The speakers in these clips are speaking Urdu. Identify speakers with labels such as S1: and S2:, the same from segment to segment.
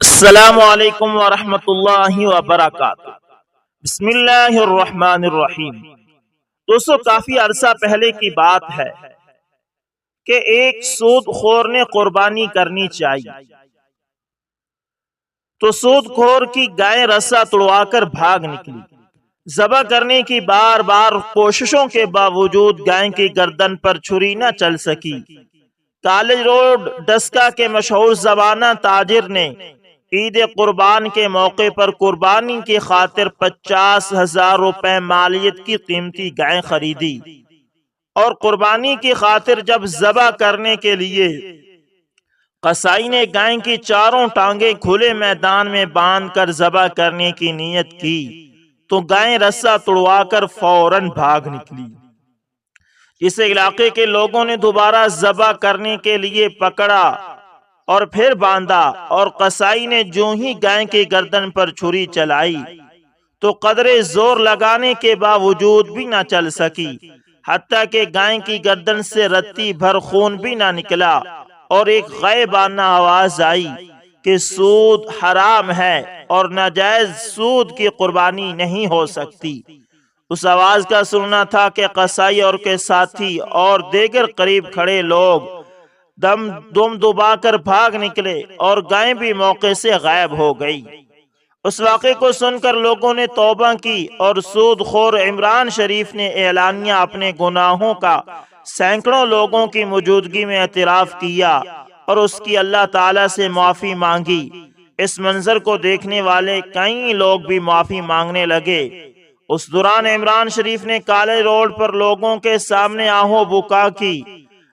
S1: السلام علیکم ورحمۃ اللہ وبرکاتہ۔ بسم اللہ الرحمن الرحیم۔ دوستو، کافی عرصہ پہلے کی بات ہے کہ ایک سود خور نے قربانی کرنی چاہیے تو سود خور کی گائے رسا توڑوا کر بھاگ نکلی۔ ذبح کرنے کی بار بار کوششوں کے باوجود گائے کی گردن پر چھری نہ چل سکی۔ کالج روڈ ڈسکا کے مشہور زبانہ تاجر نے عید قربان کے موقع پر قربانی کی خاطر 50,000 روپے مالیت کی قیمتی گائے خریدی، اور قربانی کی خاطر جب ذبح کرنے کے لیے قصائی نے گائے کی چاروں ٹانگیں کھلے میدان میں باندھ کر ذبح کرنے کی نیت کی تو گائے رسا توڑوا کر فوراً بھاگ نکلی۔ اس علاقے کے لوگوں نے دوبارہ ذبح کرنے کے لیے پکڑا اور پھر باندھا، اور قصائی نے جو ہی گائے کی گردن پر چھری چلائی تو قدرے زور لگانے کے باوجود بھی نہ چل سکی، حتیٰ کہ گائے کی گردن سے رتی بھر خون بھی نہ نکلا، اور ایک غیبانہ آواز آئی کہ سود حرام ہے اور ناجائز سود کی قربانی نہیں ہو سکتی۔ اس آواز کا سننا تھا کہ قصائی اور کے ساتھی اور دیگر قریب کھڑے لوگ دم دبا کر بھاگ نکلے، اور گائے بھی موقع سے غائب ہو گئی۔ اس واقعے کو سن کر لوگوں نے توبہ کی، اور سود خور عمران شریف نے اعلانیہ اپنے گناہوں کا سینکڑوں لوگوں کی موجودگی میں اعتراف کیا اور اس کی اللہ تعالیٰ سے معافی مانگی۔ اس منظر کو دیکھنے والے کئی لوگ بھی معافی مانگنے لگے۔ اس دوران عمران شریف نے کالے روڈ پر لوگوں کے سامنے آہو بکا کی،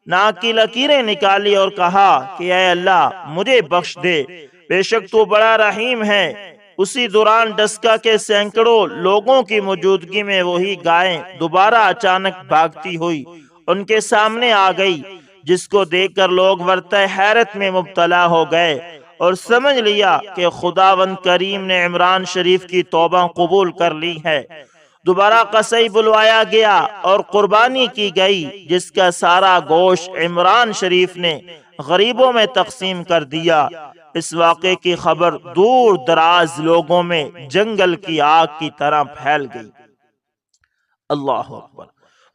S1: ناک کی لکیریں نکالی اور کہا کہ اے اللہ مجھے بخش دے، بے شک تو بڑا رحیم ہے۔ اسی دوران ڈسکا کے سینکڑوں لوگوں کی موجودگی میں وہی گائے دوبارہ اچانک بھاگتی ہوئی ان کے سامنے آ گئی، جس کو دیکھ کر لوگ ورطہ حیرت میں مبتلا ہو گئے اور سمجھ لیا کہ خداوند کریم نے عمران شریف کی توبہ قبول کر لی ہے۔ دوبارہ قصائی بلوایا گیا اور قربانی کی گئی، جس کا سارا گوشت عمران شریف نے غریبوں میں تقسیم کر دیا۔ اس واقعے کی خبر دور دراز لوگوں میں جنگل کی آگ کی طرح پھیل گئی۔ اللہ اکبر۔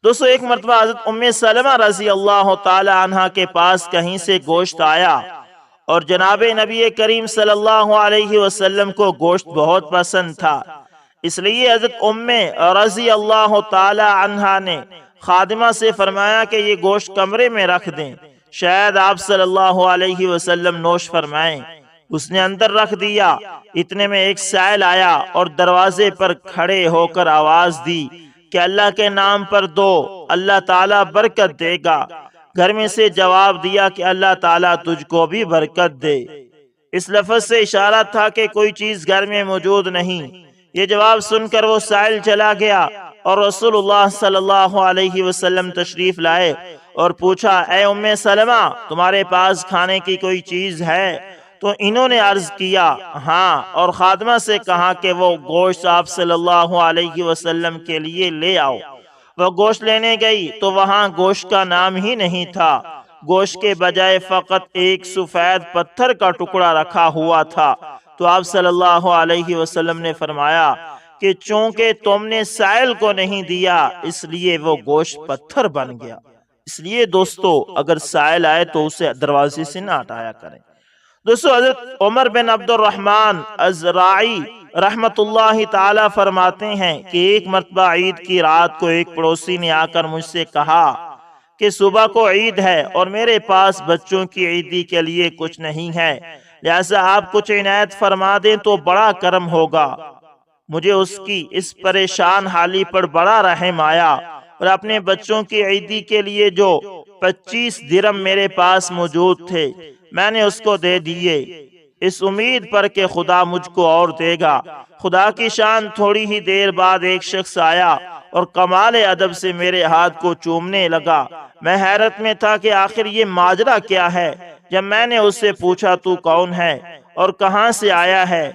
S1: دوستو، ایک مرتبہ حضرت ام سلمہ رضی اللہ تعالی عنہ کے پاس کہیں سے گوشت آیا، اور جناب نبی کریم صلی اللہ علیہ وسلم کو گوشت بہت پسند تھا۔ اس لیے حضرت ام رضی اللہ تعالی عنہ نے خادمہ سے فرمایا کہ یہ گوشت کمرے میں رکھ دیں، شاید آپ صلی اللہ علیہ وسلم نوش فرمائیں۔ اس نے اندر رکھ دیا۔ اتنے میں ایک سائل آیا اور دروازے پر کھڑے ہو کر آواز دی کہ اللہ کے نام پر دو، اللہ تعالیٰ برکت دے گا۔ گھر میں سے جواب دیا کہ اللہ تعالیٰ تجھ کو بھی برکت دے۔ اس لفظ سے اشارہ تھا کہ کوئی چیز گھر میں موجود نہیں۔ یہ جواب سن کر وہ سائل چلا گیا، اور رسول اللہ صلی اللہ علیہ وسلم تشریف لائے اور پوچھا، اے ام سلمہ تمہارے پاس کھانے کی کوئی چیز ہے؟ تو انہوں نے عرض کیا ہاں، اور خادمہ سے کہا کہ وہ گوشت آپ صلی اللہ علیہ وسلم کے لیے لے آؤ۔ وہ گوشت لینے گئی تو وہاں گوشت کا نام ہی نہیں تھا۔ گوشت کے بجائے فقط ایک سفید پتھر کا ٹکڑا رکھا ہوا تھا۔ تو آپ صلی اللہ علیہ وسلم نے فرمایا کہ چونکہ تم نے سائل کو نہیں دیا اس لیے وہ گوشت پتھر بن گیا۔ اس لیے دوستو، اگر سائل آئے تو اسے دروازے سے نہ ہٹایا کریں۔ دوستو، حضرت عمر بن عبد الرحمن الزراعی رحمت اللہ تعالی فرماتے ہیں کہ ایک مرتبہ عید کی رات کو ایک پڑوسی نے آ کر مجھ سے کہا کہ صبح کو عید ہے اور میرے پاس بچوں کی عیدی کے لیے کچھ نہیں ہے، لہذا آپ کچھ عنایت فرما دیں تو بڑا کرم ہوگا۔ مجھے اس کی اس پریشان حالی پر بڑا رحم آیا، اور اپنے بچوں کی عیدی کے لیے جو 25 درہم میرے پاس موجود تھے میں نے اس کو دے دیے، اس امید پر کہ خدا مجھ کو اور دے گا۔ خدا کی شان، تھوڑی ہی دیر بعد ایک شخص آیا اور کمال ادب سے میرے ہاتھ کو چومنے لگا۔ میں حیرت میں تھا کہ آخر یہ ماجرا کیا ہے۔ جب میں نے اس سے پوچھا تو کون ہے اور کہاں سے آیا ہے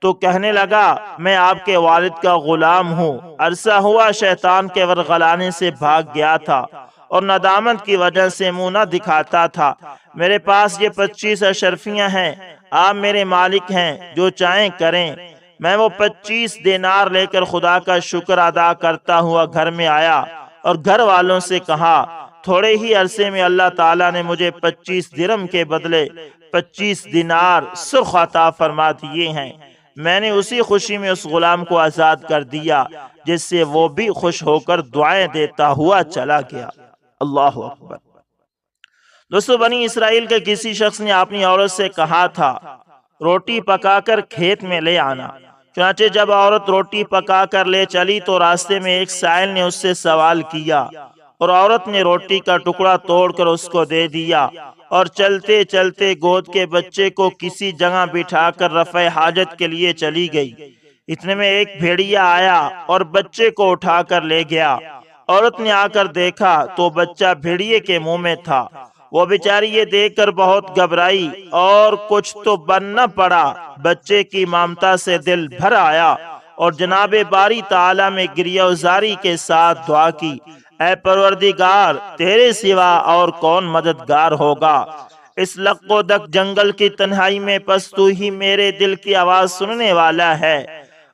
S1: تو کہنے لگا میں آپ کے والد کا غلام ہوں، عرصہ ہوا شیطان کے ورغلانے سے بھاگ گیا تھا اور ندامت کی وجہ سے منہ نہ دکھاتا تھا۔ میرے پاس یہ 25 اشرفیاں ہیں، آپ میرے مالک ہیں، جو چاہیں کریں۔ میں وہ 25 دینار لے کر خدا کا شکر ادا کرتا ہوا گھر میں آیا اور گھر والوں سے کہا، تھوڑے ہی عرصے میں اللہ تعالیٰ نے مجھے 25 درہم کے بدلے 25 دینار سرخ عطا فرما دیے ہیں۔ میں نے اسی خوشی میں اس غلام کو آزاد کر دیا، جس سے وہ بھی خوش ہو کر دعائیں دیتا ہوا چلا گیا۔ اللہ اکبر۔ دوستو، بنی اسرائیل کے کسی شخص نے اپنی عورت سے کہا تھا روٹی پکا کر کھیت میں لے آنا۔ چنانچہ جب عورت روٹی پکا کر لے چلی تو راستے میں ایک سائل نے اس سے سوال کیا اور عورت نے روٹی کا ٹکڑا توڑ کر اس کو دے دیا اور چلتے چلتے گود کے بچے کو کسی جگہ بٹھا کر رفع حاجت کے لیے چلی گئی۔ اتنے میں ایک بھیڑیا آیا اور بچے کو اٹھا کر لے گیا۔ عورت نے آ کر دیکھا تو بچہ بھیڑیے کے منہ میں تھا۔ وہ بیچاری یہ دیکھ کر بہت گھبرائی اور کچھ تو بن نہ پڑا۔ بچے کی ممتا سے دل بھر آیا اور جناب باری تعالیٰ میں گریہ وزاری کے ساتھ دعا کی، اے پروردگار، تیرے سوا اور کون مددگار ہوگا؟ اس لق و دق جنگل کی تنہائی میں بس تو ہی میرے دل کی آواز سننے والا ہے۔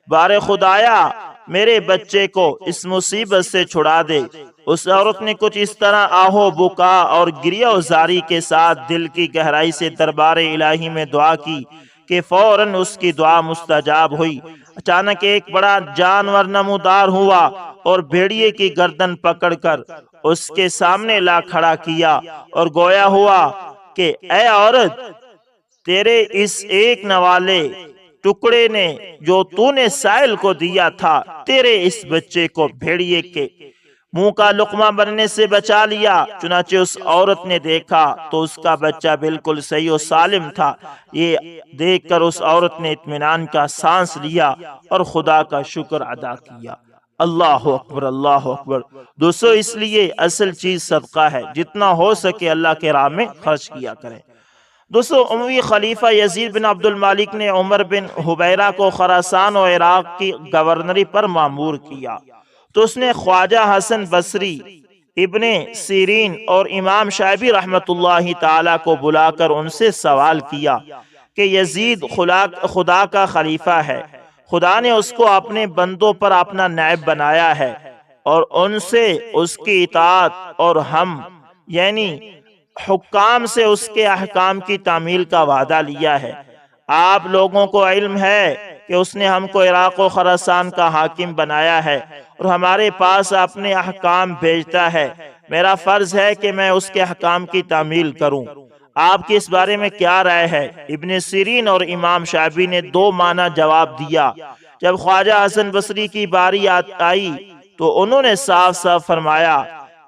S1: بارے خدایا، میرے بچے کو اس مصیبت سے چھڑا دے۔ اس عورت نے کچھ اس طرح آہو بکا اور گریہ وزاری کے ساتھ دل کی گہرائی سے دربار الہی میں دعا کی کہ فوراً اس کی دعا مستجاب ہوئی۔ اچانک ایک بڑا جانور نمودار ہوا اور بھیڑیے کی گردن پکڑ کر اس کے سامنے لا کھڑا کیا اور گویا ہوا کہ اے عورت، تیرے اس ایک نوالے ٹکڑے نے جو تو نے سائل کو دیا تھا، تیرے اس بچے کو بھیڑیے کے منہ کا لقمہ بننے سے بچا لیا۔ چنانچہ اس عورت نے دیکھا تو اس کا بچہ بالکل صحیح و سالم تھا۔ یہ دیکھ کر اس عورت نے اطمینان کا سانس لیا اور خدا کا شکر ادا کیا۔ اللہ اکبر، اللہ اکبر۔ دوستو، اس لیے اصل چیز صدقہ ہے، جتنا ہو سکے اللہ کے راہ میں خرچ کیا کریں۔ دوستو، اموی خلیفہ یزید بن عبد المالک نے عمر بن حبیرہ کو خراسان و عراق کی گورنری پر مامور کیا تو اس نے خواجہ حسن بصری، ابن سیرین اور امام شافعی رحمت اللہ تعالی کو بلا کر ان سے سوال کیا کہ یزید خدا کا خلیفہ ہے، خدا نے اس کو اپنے بندوں پر اپنا نائب بنایا ہے اور ان سے اس کی اطاعت اور ہم یعنی حکام سے اس کے احکام کی تعمیل کا وعدہ لیا ہے۔ آپ لوگوں کو علم ہے کہ اس نے ہم کو عراق و خراسان کا حاکم بنایا ہے اور ہمارے پاس اپنے احکام بھیجتا ہے۔ میرا فرض ہے کہ میں اس کے احکام کی تعمیل کروں۔ آپ کی اس بارے میں کیا رائے ہے؟ ابن سیرین اور امام شافعی نے دو معنی جواب دیا۔ جب خواجہ حسن بصری کی باری آئی تو انہوں نے صاف صاف فرمایا،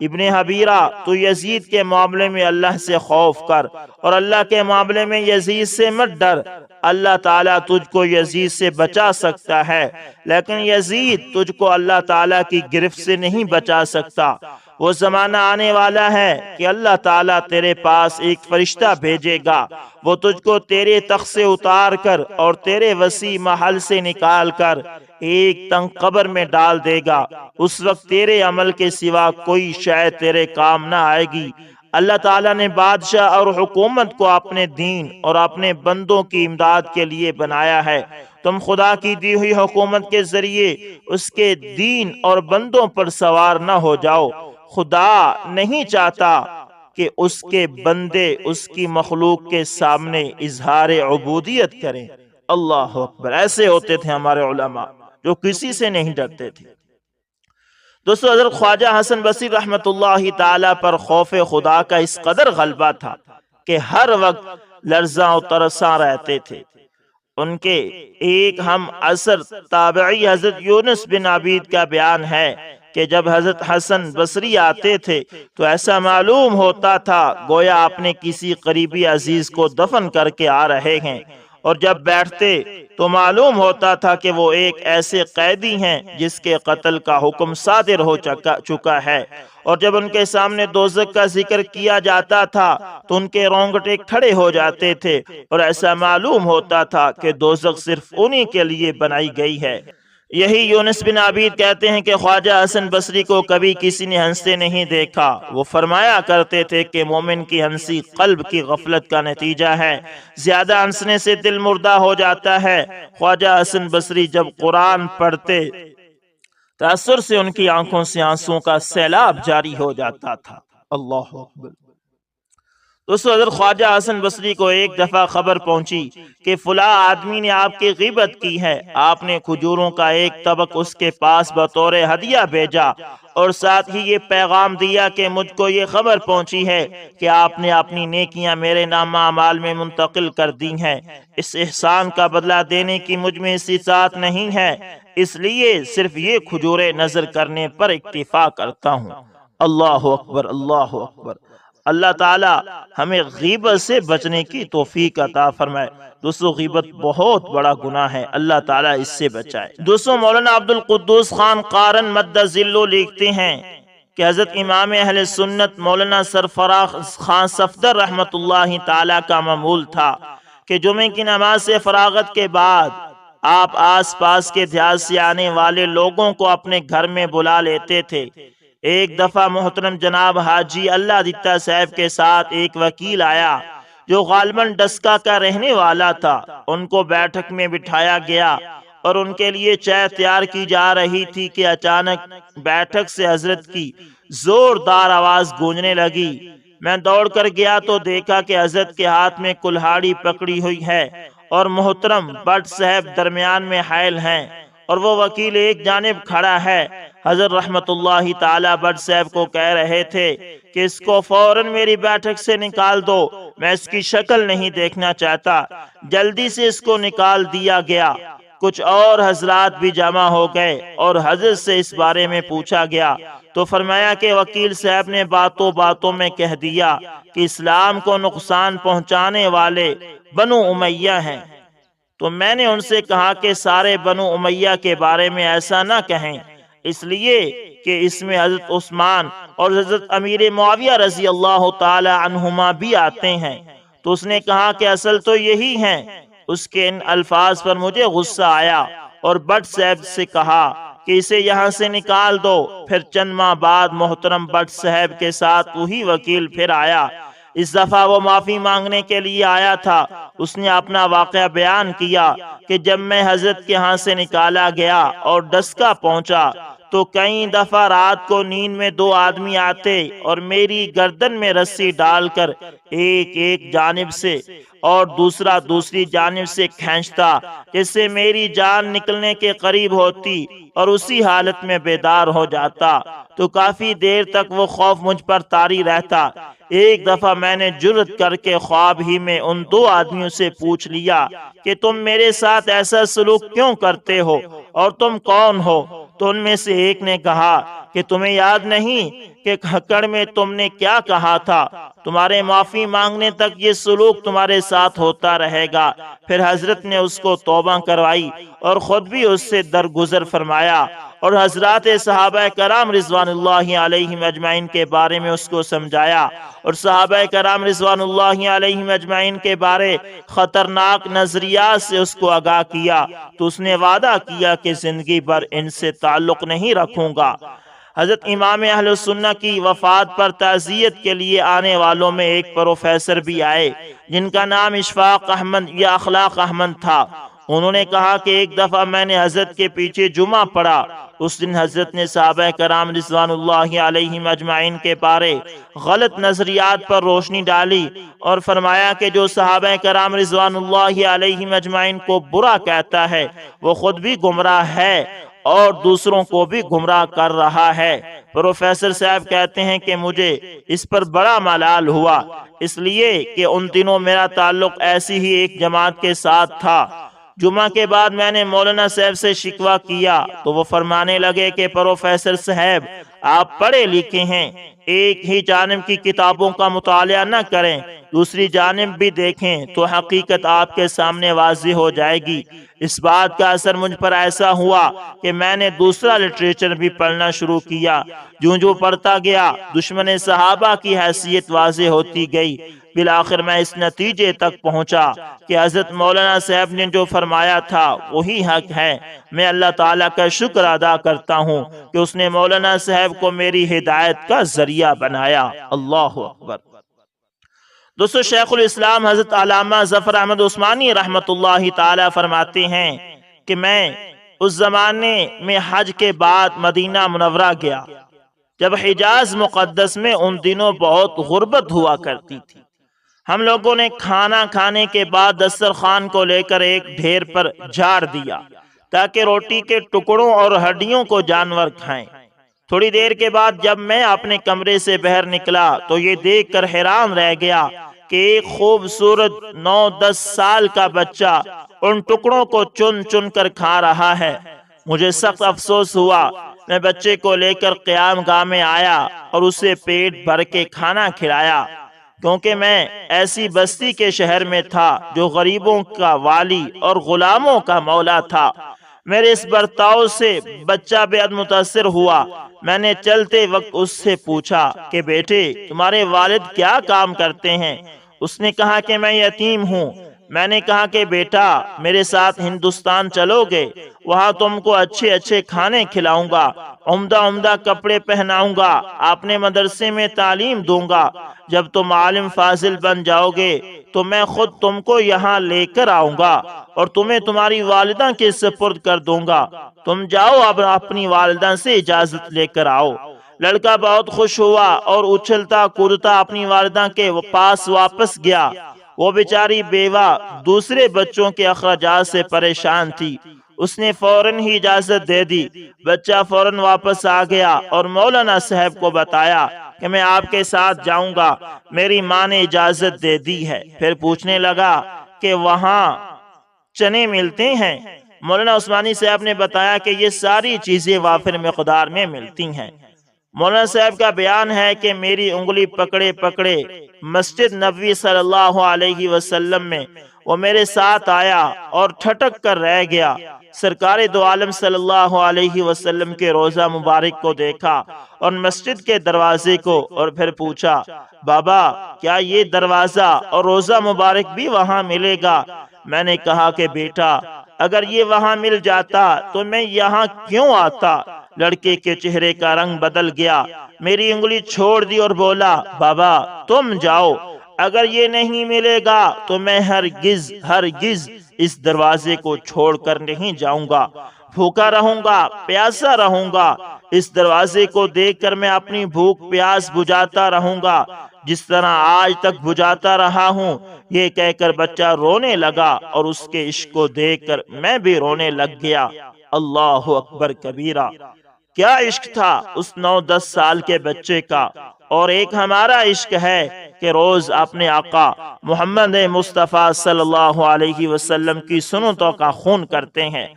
S1: ابن حبیرہ، تو یزید کے معاملے میں اللہ سے خوف کر اور اللہ کے معاملے میں یزید سے مت ڈر۔ اللہ تعالیٰ تجھ کو یزید سے بچا سکتا ہے، لیکن یزید تجھ کو اللہ تعالیٰ کی گرفت سے نہیں بچا سکتا۔ وہ زمانہ آنے والا ہے کہ اللہ تعالیٰ تیرے پاس ایک فرشتہ بھیجے گا، وہ تجھ کو تیرے تخت سے اتار کر اور تیرے وسیع محل سے نکال کر ایک تنگ قبر میں ڈال دے گا۔ اس وقت تیرے عمل کے سوا کوئی شے تیرے کام نہ آئے گی۔ اللہ تعالیٰ نے بادشاہ اور حکومت کو اپنے دین اور اپنے بندوں کی امداد کے لیے بنایا ہے۔ تم خدا کی دی ہوئی حکومت کے ذریعے اس کے دین اور بندوں پر سوار نہ ہو جاؤ۔ خدا نہیں چاہتا کہ اس کے بندے اس کی مخلوق کے سامنے اظہار عبودیت کریں۔ اللہ اکبر۔ ایسے ہوتے تھے ہمارے علماء جو کسی سے نہیں ڈرتے تھے۔ دوستو، حضرت خواجہ حسن بصری رحمت اللہ تعالی پر خوف خدا کا اس قدر غلبہ تھا کہ ہر وقت لرزاں و ترساں رہتے تھے۔ ان کے ایک ہم عصر تابعی حضرت یونس بن عبید کا بیان ہے کہ جب حضرت حسن بصری آتے تھے تو ایسا معلوم ہوتا تھا گویا اپنے کسی قریبی عزیز کو دفن کر کے آ رہے ہیں، اور جب بیٹھتے تو معلوم ہوتا تھا کہ وہ ایک ایسے قیدی ہیں جس کے قتل کا حکم صادر ہو چکا ہے، اور جب ان کے سامنے دوزخ کا ذکر کیا جاتا تھا تو ان کے رونگٹے کھڑے ہو جاتے تھے اور ایسا معلوم ہوتا تھا کہ دوزخ صرف انہی کے لیے بنائی گئی ہے۔ یہی یونس بن عبید کہتے ہیں کہ خواجہ حسن بصری کو کبھی کسی نے ہنستے نہیں دیکھا۔ وہ فرمایا کرتے تھے کہ مومن کی ہنسی قلب کی غفلت کا نتیجہ ہے، زیادہ ہنسنے سے دل مردہ ہو جاتا ہے۔ خواجہ حسن بصری جب قرآن پڑھتے تاثر سے ان کی آنکھوں سے آنسوں کا سیلاب جاری ہو جاتا تھا۔ اللہ اکبر۔ دوستو، حضرت خواجہ حسن بصری کو ایک دفعہ خبر پہنچی کہ فلاں آدمی نے آپ کی غیبت کی ہے۔ آپ نے کھجوروں کا ایک طبق اس کے پاس بطور ہدیہ بھیجا اور ساتھ ہی یہ پیغام دیا کہ مجھ کو یہ خبر پہنچی ہے کہ آپ نے اپنی نیکیاں میرے نامہ اعمال میں منتقل کر دی ہیں۔ اس احسان کا بدلہ دینے کی مجھ میں استطاعت نہیں ہے، اس لیے صرف یہ کھجوریں نظر کرنے پر اکتفا کرتا ہوں۔ اللہ اکبر، اللہ اکبر۔ اللہ تعالی ہمیں غیبت سے بچنے کی توفیق عطا فرمائے۔ دوستو، غیبت بہت بڑا گناہ ہے، اللہ تعالی اس سے بچائے۔ دوستو، مولانا عبد القدوس خان قارن مد ذلو لکھتے ہیں کہ حضرت امام اہل سنت مولانا سرفراز خان صفدر رحمت اللہ تعالی کا معمول تھا کہ جمعے کی نماز سے فراغت کے بعد آپ آس پاس کے دیہات سے آنے والے لوگوں کو اپنے گھر میں بلا لیتے تھے۔ ایک دفعہ محترم جناب حاجی اللہ دیتا صاحب کے ساتھ ایک وکیل آیا جو غالباً ڈسکا کا رہنے والا تھا۔ ان کو بیٹھک میں بٹھایا گیا اور ان کے لیے چائے تیار کی جا رہی تھی کہ اچانک بیٹھک سے حضرت کی زوردار آواز گونجنے لگی۔ میں دوڑ کر گیا تو دیکھا کہ حضرت کے ہاتھ میں کلہاڑی پکڑی ہوئی ہے اور محترم بٹ صاحب درمیان میں حائل ہیں اور وہ وکیل ایک جانب کھڑا ہے۔ حضرت رحمت اللہ تعالی بٹ صاحب کو کہہ رہے تھے کہ اس کو فوراً میری بیٹھک سے نکال دو، میں اس کی شکل نہیں دیکھنا چاہتا۔ جلدی سے اس کو نکال دیا گیا۔ کچھ اور حضرات بھی جمع ہو گئے اور حضرت سے اس بارے میں پوچھا گیا تو فرمایا کہ وکیل صاحب نے باتوں باتوں میں کہہ دیا کہ اسلام کو نقصان پہنچانے والے بنو امیہ ہیں۔ تو میں نے ان سے کہا کہ سارے بنو امیہ کے بارے میں ایسا نہ کہیں، اس لیے کہ اس میں حضرت عثمان اور حضرت امیر معاویہ رضی اللہ تعالی عنہما بھی آتے ہیں۔ تو اس نے کہا کہ اصل تو یہی ہیں۔ اس کے ان الفاظ پر مجھے غصہ آیا اور بٹ صاحب سے کہا کہ اسے یہاں سے نکال دو۔ پھر چند ماہ بعد محترم بٹ صاحب کے ساتھ وہی وکیل پھر آیا۔ اس دفعہ وہ معافی مانگنے کے لیے آیا تھا۔ اس نے اپنا واقعہ بیان کیا کہ جب میں حضرت کے ہاں سے نکالا گیا اور ڈسکا پہنچا تو کئی دفعہ رات کو نیند میں دو آدمی آتے اور میری گردن میں رسی ڈال کر ایک جانب سے اور دوسرا دوسری جانب سے کھینچتا، جس سے میری جان نکلنے کے قریب ہوتی اور اسی حالت میں بیدار ہو جاتا تو کافی دیر تک وہ خوف مجھ پر طاری رہتا۔ ایک دفعہ میں نے جرأت کر کے خواب ہی میں ان دو آدمیوں سے پوچھ لیا کہ تم میرے ساتھ ایسا سلوک کیوں کرتے ہو اور تم کون ہو؟ تو ان میں سے ایک نے کہا کہ تمہیں یاد نہیں کہ کھکڑ میں تم نے کیا کہا تھا؟ تمہارے معافی مانگنے تک یہ سلوک تمہارے ساتھ ہوتا رہے گا۔ پھر حضرت نے اس کو توبہ کروائی اور خود بھی اس سے درگزر فرمایا اور حضرات صحابہ کرام رضوان اللہ علیہم اجمعین کے بارے میں اس کو سمجھایا اور صحابہ کرام رضوان اللہ علیہم اجمعین کے بارے خطرناک نظریات سے اس کو آگاہ کیا تو اس نے وعدہ کیا کہ زندگی بھر ان سے تعلق نہیں رکھوں گا۔ حضرت امام اہل سنہ کی وفات پر تعزیت کے لیے آنے والوں میں ایک پروفیسر بھی آئے جن کا نام اشفاق احمد یا اخلاق احمد تھا۔ انہوں نے کہا کہ ایک دفعہ میں نے حضرت کے پیچھے جمعہ پڑھا۔ اس دن حضرت نے صحابہ کرام رضوان اللہ علیہم اجمعین کے بارے غلط نظریات پر روشنی ڈالی اور فرمایا کہ جو صحابہ کرام رضوان اللہ علیہم اجمعین کو برا کہتا ہے وہ خود بھی گمراہ ہے اور دوسروں کو بھی گمراہ کر رہا ہے۔ پروفیسر صاحب کہتے ہیں کہ مجھے اس پر بڑا ملال ہوا، اس لیے کہ ان دنوں میرا تعلق ایسی ہی ایک جماعت کے ساتھ تھا۔ جمعہ کے بعد میں نے مولانا صاحب سے شکوہ کیا تو وہ فرمانے لگے کہ پروفیسر صاحب آپ پڑھے لکھے ہیں، ایک ہی جانب کی کتابوں کا مطالعہ نہ کریں، دوسری جانب بھی دیکھیں تو حقیقت آپ کے سامنے واضح ہو جائے گی۔ اس بات کا اثر مجھ پر ایسا ہوا کہ میں نے دوسرا لٹریچر بھی پڑھنا شروع کیا۔ جو پڑھتا گیا دشمن صحابہ کی حیثیت واضح ہوتی گئی۔ بالآخر میں اس نتیجے تک پہنچا کہ حضرت مولانا صاحب نے جو فرمایا تھا وہی حق ہے۔ میں اللہ تعالیٰ کا شکر ادا کرتا ہوں کہ اس نے مولانا صاحب کو میری ہدایت کا ذریعہ بنایا۔ اللہ اکبر۔ دوستو، شیخ الاسلام حضرت علامہ ظفر احمد عثمانی رحمت اللہ تعالی فرماتے ہیں کہ میں اس زمانے میں حج کے بعد مدینہ منورہ گیا جب حجاز مقدس میں ان دنوں بہت غربت ہوا کرتی تھی۔ ہم لوگوں نے کھانا کھانے کے بعد دسترخوان کو لے کر ایک ڈھیر پر جھاڑ دیا تاکہ روٹی کے ٹکڑوں اور ہڈیوں کو جانور کھائیں۔ تھوڑی دیر کے بعد جب میں اپنے کمرے سے باہر نکلا تو یہ دیکھ کر حیران رہ گیا کہ ایک خوبصورت 9-10 سال کا بچہ ان ٹکڑوں کو چن چن کر کھا رہا ہے۔ مجھے سخت افسوس ہوا۔ میں بچے کو لے کر قیام گاہ میں آیا اور اسے پیٹ بھر کے کھانا کھلایا، کیونکہ میں ایسی بستی کے شہر میں تھا جو غریبوں کا والی اور غلاموں کا مولا تھا۔ میرے اس برتاؤ سے بچہ بے حد متاثر ہوا۔ میں نے چلتے وقت اس سے پوچھا کہ بیٹے، تمہارے والد کیا کام کرتے ہیں؟ اس نے کہا کہ میں یتیم ہوں۔ میں نے کہا کہ بیٹا، میرے ساتھ ہندوستان چلو گے، وہاں تم کو اچھے اچھے کھانے کھلاؤں گا، عمدہ عمدہ کپڑے پہناؤں گا، اپنے مدرسے میں تعلیم دوں گا۔ جب تم عالم فاضل بن جاؤ گے تو میں خود تم کو یہاں لے کر آؤں گا اور تمہیں تمہاری والدہ کے سپرد کر دوں گا۔ تم جاؤ، اب اپنی والدہ سے اجازت لے کر آؤ۔ لڑکا بہت خوش ہوا اور اچھلتا کودتا اپنی والدہ کے پاس واپس گیا۔ وہ بیچاری بیوہ دوسرے بچوں کے اخراجات سے پریشان تھی۔ اس نے فوراً ہی اجازت دے دی۔ بچہ فوراً واپس آ گیا اور مولانا صاحب کو بتایا کہ میں آپ کے ساتھ جاؤں گا، میری ماں نے اجازت دے دی ہے۔ پھر پوچھنے لگا کہ وہاں چنے ملتے ہیں؟ مولانا عثمانی صاحب نے بتایا کہ یہ ساری چیزیں وافر مقدار میں ملتی ہیں۔ مولانا صاحب کا بیان ہے کہ میری انگلی پکڑے پکڑے مسجد نبوی صلی اللہ علیہ وسلم میں وہ میرے ساتھ آیا اور ٹھٹک کر رہ گیا۔ سرکار دو عالم صلی اللہ علیہ وسلم کے روضہ مبارک کو دیکھا اور مسجد کے دروازے کو، اور پھر پوچھا، بابا کیا یہ دروازہ اور روضہ مبارک بھی وہاں ملے گا؟ میں نے کہا کہ بیٹا، اگر یہ وہاں مل جاتا تو میں یہاں کیوں آتا؟ لڑکے کے چہرے کا رنگ بدل گیا، میری انگلی چھوڑ دی اور بولا، بابا تم جاؤ، اگر یہ نہیں ملے گا تو میں ہرگز ہرگز اس دروازے کو چھوڑ کر نہیں جاؤں گا، بھوکا رہوں گا، پیاسا رہوں گا۔ اس دروازے کو دیکھ کر میں اپنی بھوک پیاس بجھاتا رہوں گا جس طرح آج تک بجھاتا رہا ہوں۔ یہ کہہ کر بچہ رونے لگا اور اس کے عشق کو دیکھ کر میں بھی رونے لگ گیا۔ اللہ اکبر کبیرہ! کیا عشق تھا اس 9-10 سال کے بچے کا، اور ایک ہمارا عشق ہے کہ روز اپنے آقا محمد مصطفیٰ صلی اللہ علیہ وسلم کی سنتوں کا خون کرتے ہیں۔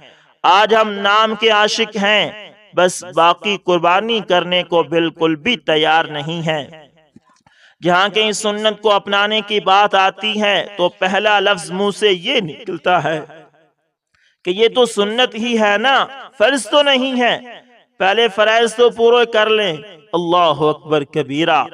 S1: آج ہم نام کے عاشق ہیں، بس باقی قربانی کرنے کو بالکل بھی تیار نہیں ہیں۔ جہاں کہیں سنت کو اپنانے کی بات آتی ہے تو پہلا لفظ منہ سے یہ نکلتا ہے کہ یہ تو سنت ہی ہے نا، فرض تو نہیں ہے، پہلے فرائض تو پورے کر لیں۔ اللہ اکبر کبیرہ!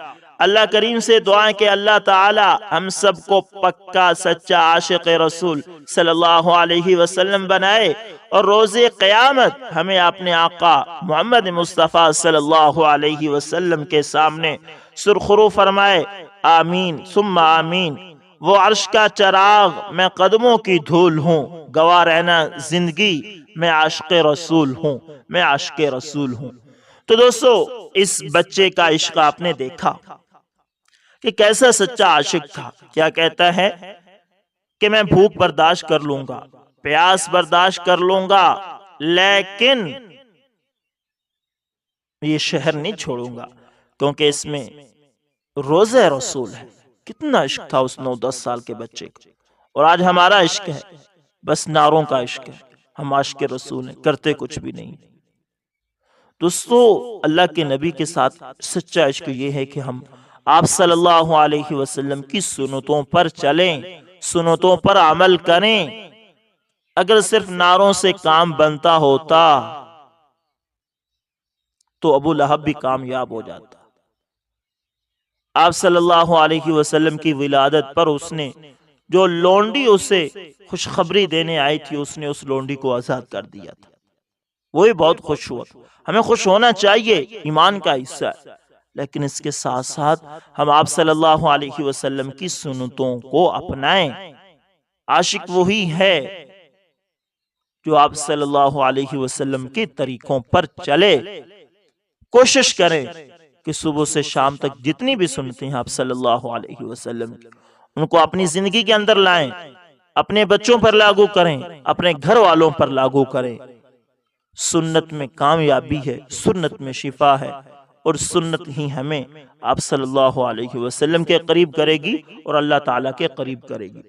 S1: اللہ کریم سے دعائیں کہ اللہ تعالی ہم سب کو پکا سچا عاشق رسول صلی اللہ علیہ وسلم بنائے اور روز قیامت ہمیں اپنے آقا محمد مصطفیٰ صلی اللہ علیہ وسلم کے سامنے سرخرو فرمائے۔ آمین ثم آمین۔ وہ عرش کا چراغ، میں قدموں کی دھول ہوں، گواہ رہنا زندگی میں عاشق رسول ہوں، میں عاشق رسول ہوں۔ تو دوستو، اس بچے کا عشق آپ نے دیکھا کہ کیسا سچا عاشق تھا۔ کیا کہتا ہے کہ میں بھوک برداشت کر لوں گا، پیاس برداشت کر لوں گا، لیکن یہ شہر نہیں چھوڑوں گا، کیونکہ اس میں روزہ رسول ہے۔ کتنا عشق تھا اس 9-10 سال کے بچے کا۔ اور آج ہمارا عشق ہے بس نعروں کا عشق ہے، ہم عاشق رسول ہیں، کرتے کچھ بھی نہیں۔ دوستو اللہ کے نبی کے ساتھ سچا عشق یہ ہے کہ ہم آپ صلی اللہ علیہ وسلم کی سنتوں پر چلیں، سنتوں پر عمل کریں۔ اگر صرف نعروں سے کام بنتا ہوتا تو ابو لہب بھی کامیاب ہو جاتا۔ آپ صلی اللہ علیہ وسلم کی ولادت پر اس نے جو لونڈی اسے خوشخبری دینے آئی تھی، اس نے اس لونڈی کو آزاد کر دیا تھا، وہی بہت خوش ہوا۔ ہمیں خوش ہونا چاہیے، ایمان کا حصہ ہے، لیکن اس کے ساتھ ساتھ ہم آپ صلی اللہ علیہ وسلم کی سنتوں کو اپنائیں۔ عاشق وہی ہے جو آپ صلی اللہ علیہ وسلم کے طریقوں پر چلے۔ کوشش کریں کہ صبح سے شام تک جتنی بھی سنتے ہیں آپ صلی اللہ علیہ وسلم کی، ان کو اپنی زندگی کے اندر لائیں، اپنے بچوں پر لاگو کریں، اپنے گھر والوں پر لاگو کریں۔ سنت میں کامیابی ہے، سنت میں شفا ہے، اور سنت ہی ہمیں آپ صلی اللہ علیہ وسلم کے قریب کرے گی اور اللہ تعالیٰ کے قریب کرے گی۔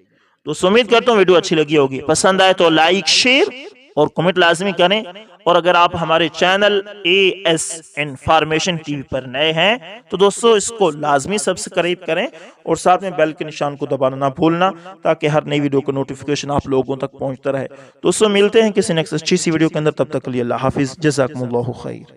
S1: تو امید کرتا ہوں ویڈیو اچھی لگی ہوگی، پسند آئے تو لائک، شیئر اور کمنٹ لازمی کریں، اور اگر آپ ہمارے چینل AS انفارمیشن ٹی وی پر نئے ہیں تو دوستو اس کو لازمی سبسکرائب کریں اور ساتھ میں بیل کے نشان کو دبانا نہ بھولنا، تاکہ ہر نئی ویڈیو کا نوٹیفیکیشن آپ لوگوں تک پہنچتا رہے۔ دوستو ملتے ہیں کسی نیکسٹ اچھی سی ویڈیو کے اندر، تب تک کے لیے اللہ حافظ، جزاکم اللہ خیر۔